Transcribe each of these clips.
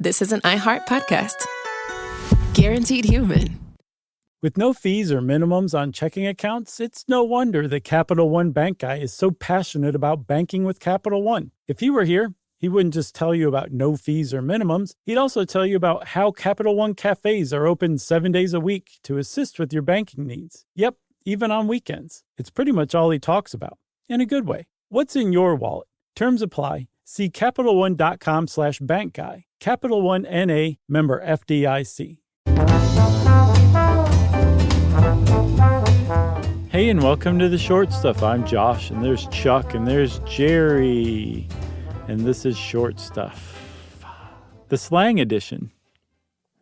this is an iHeart podcast. Guaranteed human. With no fees or minimums on checking accounts, it's no wonder that Capital One Bank Guy is so passionate about banking with Capital One. If he were here, he wouldn't just tell you about no fees or minimums. He'd also tell you about how Capital One cafes are open 7 days a week to assist with your banking needs. Yep, even on weekends. It's pretty much all he talks about, in a good way. What's in your wallet? Terms apply. See CapitalOne.com/bankguy. Capital One N.A., member FDIC. Hey, and welcome to The Short Stuff. I'm Josh, and there's Chuck, and there's Jerry. And this is Short Stuff, the slang edition.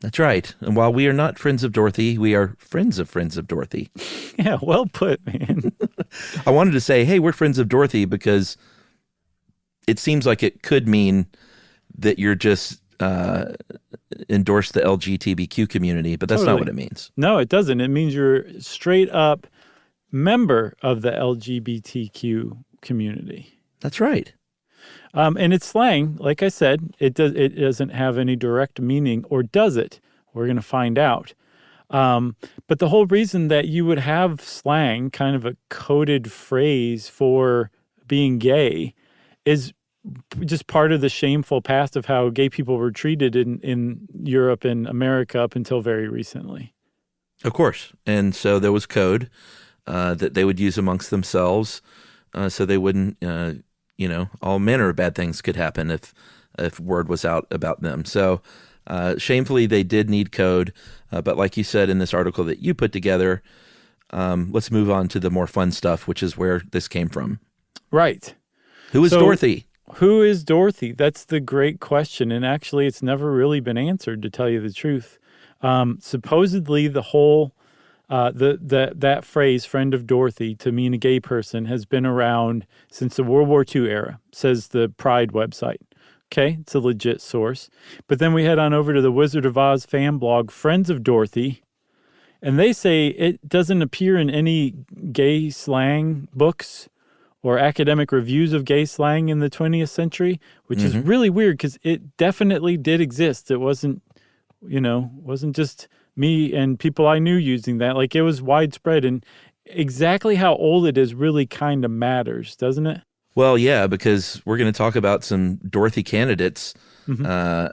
That's right. And while we are not friends of Dorothy, we are friends of Dorothy. Yeah, well put, man. I wanted to say, hey, we're friends of Dorothy because it seems like it could mean that you're just endorse the LGBTQ community, but that's not what it means. No, it doesn't. It means you're straight up member of the LGBTQ community. That's right. And it's slang. Like I said, it doesn't have any direct meaning, or does it? We're going to find out. But the whole reason that you would have slang, kind of a coded phrase for being gay, is just part of the shameful past of how gay people were treated in Europe and America up until very recently. Of course. And so there was code that they would use amongst themselves so they wouldn't... all manner of bad things could happen if word was out about them. So shamefully, they did need code. But like you said in this article that you put together, let's move on to the more fun stuff, which is where this came from. Right. Who is Dorothy? Who is Dorothy? That's the great question. And actually, it's never really been answered, to tell you the truth. Supposedly, the whole... that phrase, friend of Dorothy, to mean a gay person has been around since the World War II era, says the Pride website. Okay, it's a legit source. But then we head on over to the Wizard of Oz fan blog, Friends of Dorothy, and they say it doesn't appear in any gay slang books or academic reviews of gay slang in the 20th century, which is really weird because it definitely did exist. It wasn't just... me and people I knew using that. Like, it was widespread, and exactly how old it is really kind of matters, doesn't it? Well, yeah, because we're going to talk about some Dorothy candidates. I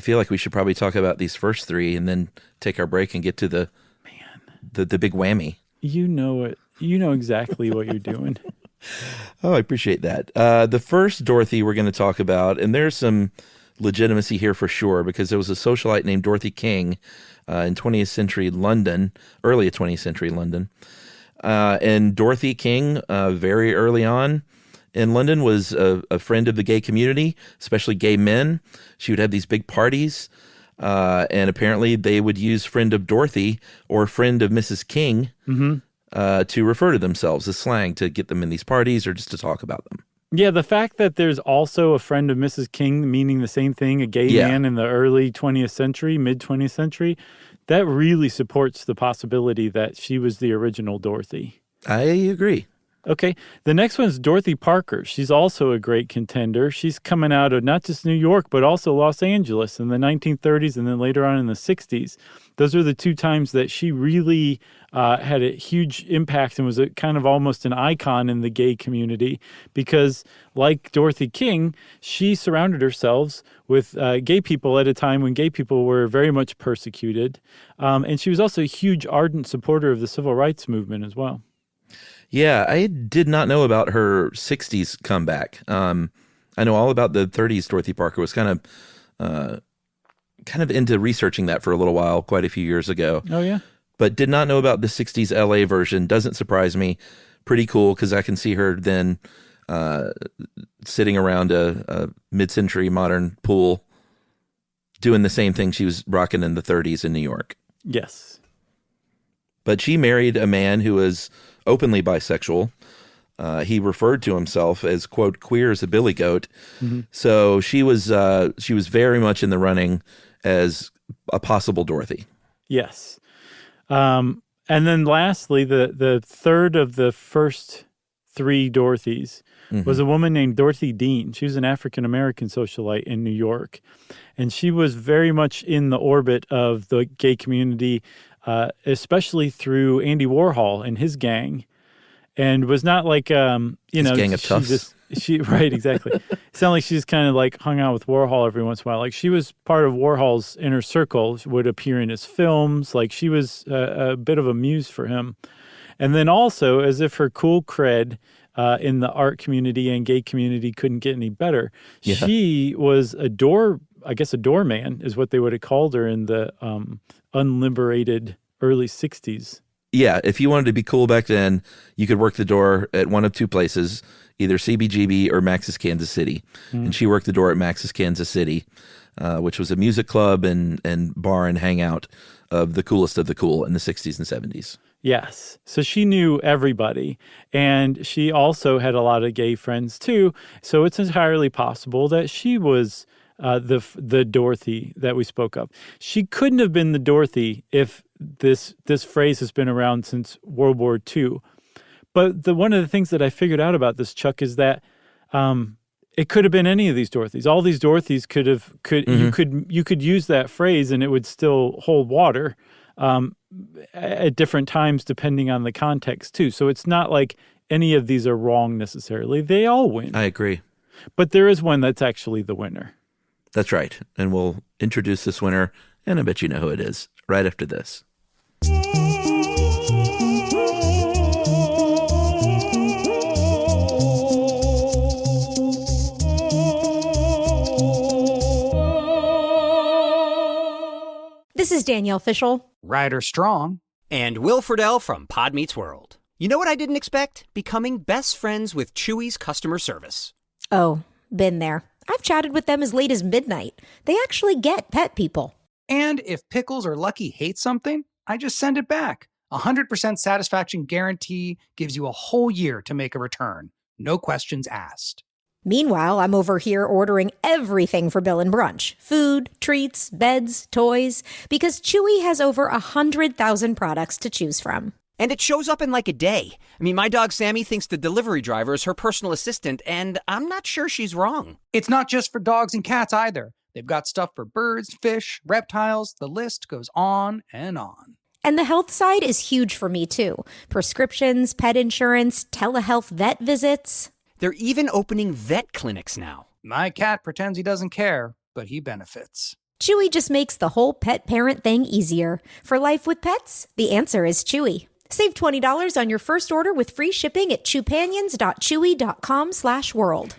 feel like we should probably talk about these first three and then take our break and get to the big whammy. You know it. You know exactly what you're doing. Oh, I appreciate that. The first Dorothy we're going to talk about, and there's some legitimacy here for sure, because there was a socialite named Dorothy King in 20th century London, early 20th century London. And Dorothy King, very early on in London, was a friend of the gay community, especially gay men. She would have these big parties, and apparently they would use friend of Dorothy or friend of Mrs. King to refer to themselves as slang to get them in these parties or just to talk about them. Yeah, the fact that there's also a friend of Mrs. King meaning the same thing, a gay man in the early 20th century, mid-20th century, that really supports the possibility that she was the original Dorothy. I agree. Okay, the next one's Dorothy Parker. She's also a great contender. She's coming out of not just New York, but also Los Angeles in the 1930s and then later on in the 60s. Those are the two times that she really had a huge impact and was a kind of almost an icon in the gay community because, like Dorothy King, she surrounded herself with gay people at a time when gay people were very much persecuted. And she was also a huge, ardent supporter of the civil rights movement as well. Yeah, I did not know about her 60s comeback. I know all about the 30s. Dorothy Parker was kind of into researching that for a little while, quite a few years ago. Oh, yeah? But did not know about the 60s LA version. Doesn't surprise me. Pretty cool, because I can see her then sitting around a mid-century modern pool doing the same thing she was rocking in the 30s in New York. Yes. But she married a man who was openly bisexual. He referred to himself as, quote, queer as a billy goat. Mm-hmm. So she was very much in the running as a possible Dorothy. Yes. And then lastly, the third of the first three Dorothys was a woman named Dorothy Dean. She was an African-American socialite in New York. And she was very much in the orbit of the gay community, especially through Andy Warhol and his gang. And was not like, His gang of toughs. Right, exactly. It sounded like she just kind of like hung out with Warhol every once in a while. Like she was part of Warhol's inner circle, she would appear in his films. Like she was a bit of a muse for him. And then also, as if her cool cred in the art community and gay community couldn't get any better, she was a doorman is what they would have called her in the unliberated early 60s. Yeah, if you wanted to be cool back then, you could work the door at one of two places, either CBGB or Max's Kansas City. And she worked the door at Max's Kansas City, which was a music club and bar and hangout of the coolest of the cool in the 60s and 70s. Yes. So she knew everybody. And she also had a lot of gay friends too. So it's entirely possible that she was the Dorothy that we spoke of. She couldn't have been the Dorothy if this phrase has been around since World War II. But one of the things that I figured out about this, Chuck, is that it could have been any of these Dorothys. All these Dorothys you could use that phrase and it would still hold water at different times depending on the context too. So it's not like any of these are wrong necessarily. They all win. I agree. But there is one that's actually the winner. That's right. And we'll introduce this winner, and I bet you know who it is, right after this. This is Danielle Fishel. Ryder Strong. And Will Friedle from Pod Meets World. You know what I didn't expect? Becoming best friends with Chewy's customer service. Oh, been there. I've chatted with them as late as midnight. They actually get pet people. And if Pickles or Lucky hate something, I just send it back. 100% satisfaction guarantee gives you a whole year to make a return. No questions asked. Meanwhile, I'm over here ordering everything for Bill and Brunch. Food, treats, beds, toys. Because Chewy has over 100,000 products to choose from. And it shows up in like a day. I mean, my dog Sammy thinks the delivery driver is her personal assistant, and I'm not sure she's wrong. It's not just for dogs and cats either. They've got stuff for birds, fish, reptiles. The list goes on and on. And the health side is huge for me, too. Prescriptions, pet insurance, telehealth vet visits. They're even opening vet clinics now. My cat pretends he doesn't care, but he benefits. Chewy just makes the whole pet parent thing easier. For life with pets, the answer is Chewy. Save $20 on your first order with free shipping at chewpanions.chewy.com/world.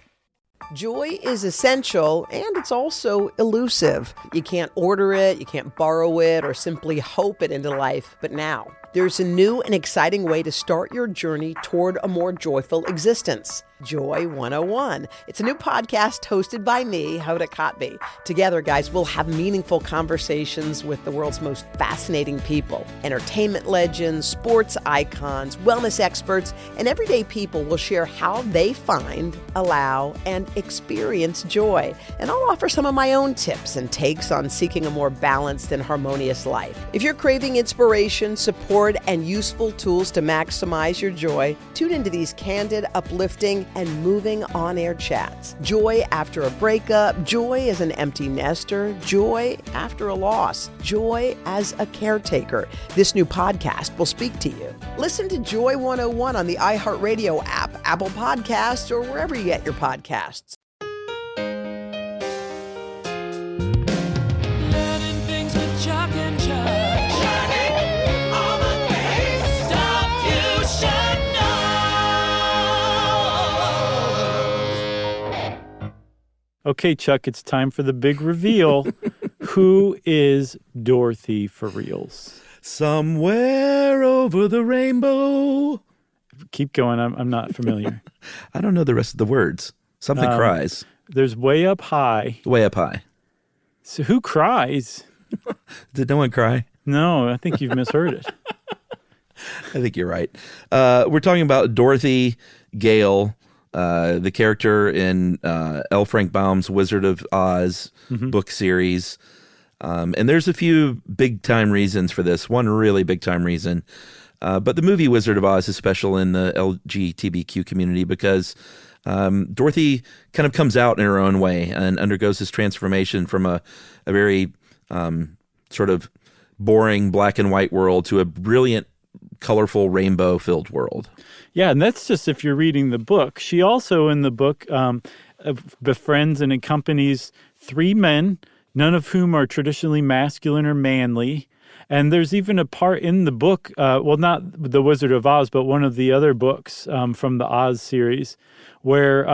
Joy is essential, and it's also elusive. You can't order it, you can't borrow it, or simply hope it into life. But now, there's a new and exciting way to start your journey toward a more joyful existence. Joy 101. It's a new podcast hosted by me, Hoda Kotb. Together, guys, we'll have meaningful conversations with the world's most fascinating people. Entertainment legends, sports icons, wellness experts, and everyday people will share how they find, allow, and experience joy. And I'll offer some of my own tips and takes on seeking a more balanced and harmonious life. If you're craving inspiration, support, and useful tools to maximize your joy, tune into these candid, uplifting, and moving on-air chats. Joy after a breakup, joy as an empty nester, joy after a loss, joy as a caretaker. This new podcast will speak to you. Listen to Joy 101 on the iHeartRadio app, Apple Podcasts, or wherever you get your podcasts. Learning things with Chuck and Chuck. All the things stuff you should know. Okay, Chuck, it's time for the big reveal. Who is Dorothy for reals? Somewhere over the rainbow. Keep going. I'm not familiar. I don't know the rest of the words. Something cries. There's way up high. Way up high. So who cries? Did no one cry? No, I think you've misheard it. I think you're right. We're talking about Dorothy Gale, the character in L. Frank Baum's Wizard of Oz book series. And there's a few big-time reasons for this. One really big-time reason. But the movie Wizard of Oz is special in the LGBTQ community because Dorothy kind of comes out in her own way and undergoes this transformation from a very sort of boring black and white world to a brilliant, colorful, rainbow-filled world. Yeah, and that's just if you're reading the book. She also, in the book, befriends and accompanies 3 men, none of whom are traditionally masculine or manly. And there's even a part in the book, well, not The Wizard of Oz, but one of the other books from the Oz series, where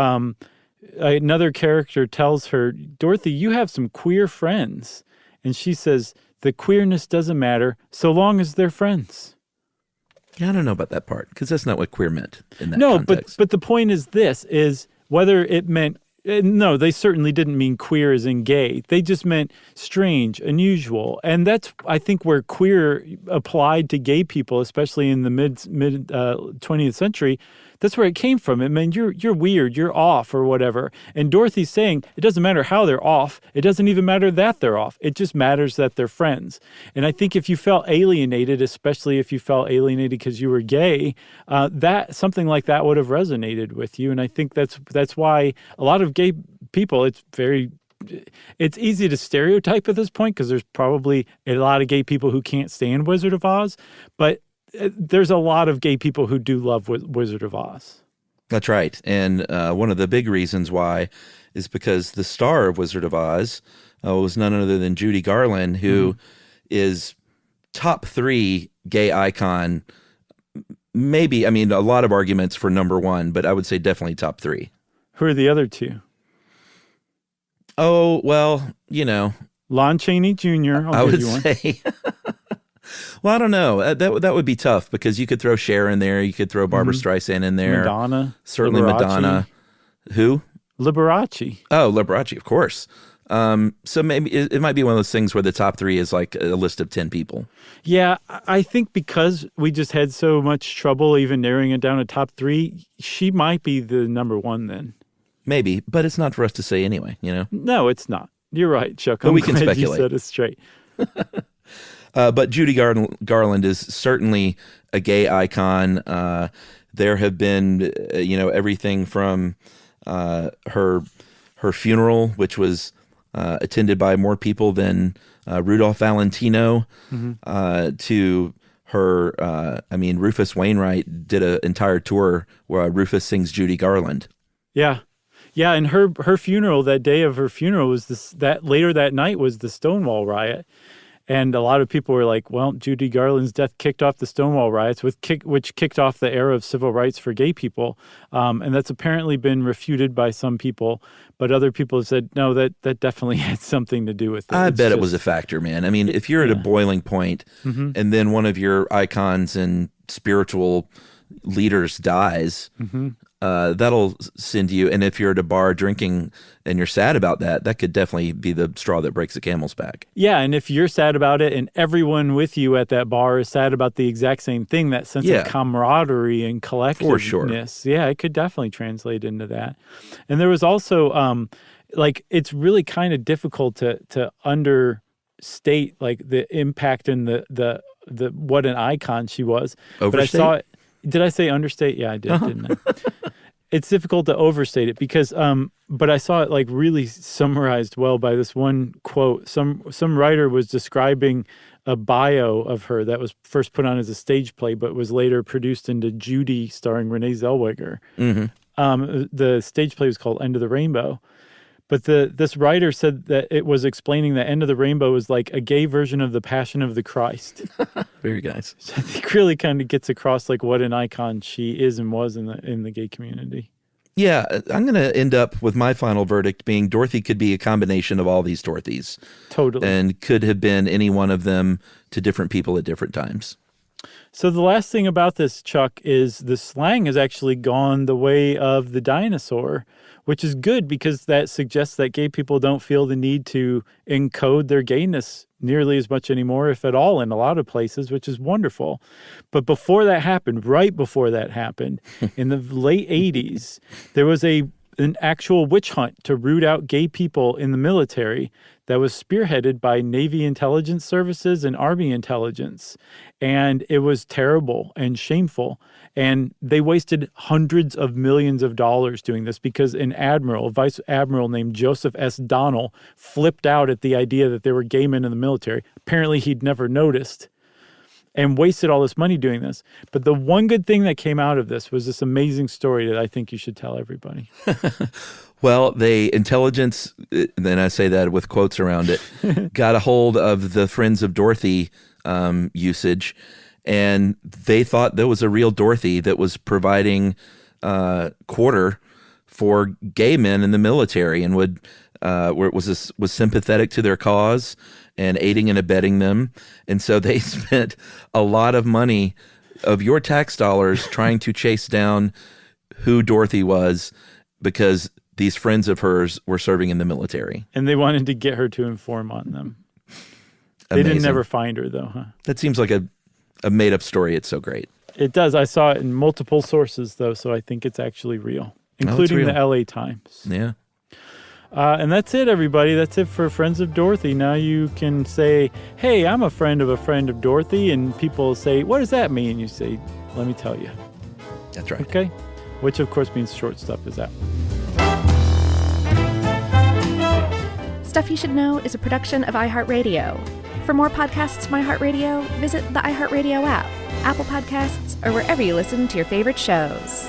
another character tells her, Dorothy, you have some queer friends. And she says, the queerness doesn't matter so long as they're friends. Yeah, I don't know about that part because that's not what queer meant in that No, context. but the point is this, is whether it meant, no, they certainly didn't mean queer as in gay. They just meant strange, unusual. And that's, I think, where queer applied to gay people, especially in the mid 20th century. That's where it came from. It meant you're weird, you're off or whatever. And Dorothy's saying it doesn't matter how they're off. It doesn't even matter that they're off. It just matters that they're friends. And I think if you felt alienated, especially if you felt alienated because you were gay, that something like that would have resonated with you. And I think that's why a lot of gay people, it's easy to stereotype at this point because there's probably a lot of gay people who can't stand Wizard of Oz, but there's a lot of gay people who do love Wizard of Oz. That's right. And one of the big reasons why is because the star of Wizard of Oz was none other than Judy Garland, who is top 3 gay icon. Maybe, I mean, a lot of arguments for number 1, but I would say definitely top 3. Who are the other 2? Oh, well, you know. Lon Chaney Jr. I would say. Well, I don't know. That would be tough because you could throw Cher in there. You could throw Barbara Streisand in there. Madonna. Certainly Liberace. Madonna. Who? Liberace. Oh, Liberace, of course. So maybe it might be one of those things where the top 3 is like a list of 10 people. Yeah, I think because we just had so much trouble even narrowing it down to top 3, she might be the number 1 then. Maybe, but it's not for us to say anyway, you know? No, it's not. You're right, Chuck. But I'm we can glad speculate. You said it straight. But Judy Garland is certainly a gay icon. There have been, everything from her funeral, which was attended by more people than Rudolph Valentino, to her. Rufus Wainwright did an entire tour where Rufus sings Judy Garland. Yeah. Yeah, and her funeral, that day of her funeral was later that night was the Stonewall riot. And a lot of people were like, well, Judy Garland's death kicked off the Stonewall riots, which kicked off the era of civil rights for gay people. And that's apparently been refuted by some people. But other people have said, no, that definitely had something to do with it. I bet it was a factor, man. I mean, if you're at a boiling point and then one of your icons and spiritual leaders dies, that'll send you. And if you're at a bar drinking and you're sad about that, that could definitely be the straw that breaks the camel's back. Yeah, and if you're sad about it and everyone with you at that bar is sad about the exact same thing, that sense of camaraderie and collectiveness, for sure. Yeah, it could definitely translate into that. And there was also, it's really kind of difficult to understate like the impact and the what an icon she was. Overstate? But I saw it. Did I say understate? Yeah, I did, didn't I? It's difficult to overstate it because, but I saw it like really summarized well by this one quote. Some writer was describing a bio of her that was first put on as a stage play, but was later produced into Judy, starring Renee Zellweger. The stage play was called End of the Rainbow. But this writer said that it was explaining that End of the Rainbow was like a gay version of the Passion of the Christ. Very nice. So I think really kind of gets across like what an icon she is and was in the gay community. Yeah, I'm going to end up with my final verdict being Dorothy could be a combination of all these Dorothys. Totally. And could have been any one of them to different people at different times. So the last thing about this, Chuck, is the slang has actually gone the way of the dinosaur, which is good because that suggests that gay people don't feel the need to encode their gayness nearly as much anymore, if at all, in a lot of places, which is wonderful. But before that happened, right before that happened, in the late 80s, there was a an actual witch hunt to root out gay people in the military that was spearheaded by Navy intelligence services and Army intelligence. And it was terrible and shameful. And they wasted hundreds of millions of dollars doing this because an admiral, a vice admiral named Joseph S. Donnell, flipped out at the idea that there were gay men in the military. Apparently, he'd never noticed and wasted all this money doing this. But the one good thing that came out of this was this amazing story that I think you should tell everybody. Well, intelligence, then I say that with quotes around it, got a hold of the Friends of Dorothy usage, and they thought there was a real Dorothy that was providing quarter for gay men in the military and was sympathetic to their cause and aiding and abetting them. And so they spent a lot of money of your tax dollars trying to chase down who Dorothy was because these friends of hers were serving in the military. And they wanted to get her to inform on them. They Amazing. didn't never find her, though, huh? That seems like a made-up story. It's so great. It does. I saw it in multiple sources, though, so I think it's actually real, including real. the LA Times. Yeah. And that's it, everybody. That's it for Friends of Dorothy. Now you can say, hey, I'm a friend of Dorothy, and people say, what does that mean? You say, let me tell you. That's right. Okay? Which, of course, means Short Stuff is out. Stuff You Should Know is a production of iHeartRadio. For more podcasts from iHeartRadio, visit the iHeartRadio app, Apple Podcasts, or wherever you listen to your favorite shows.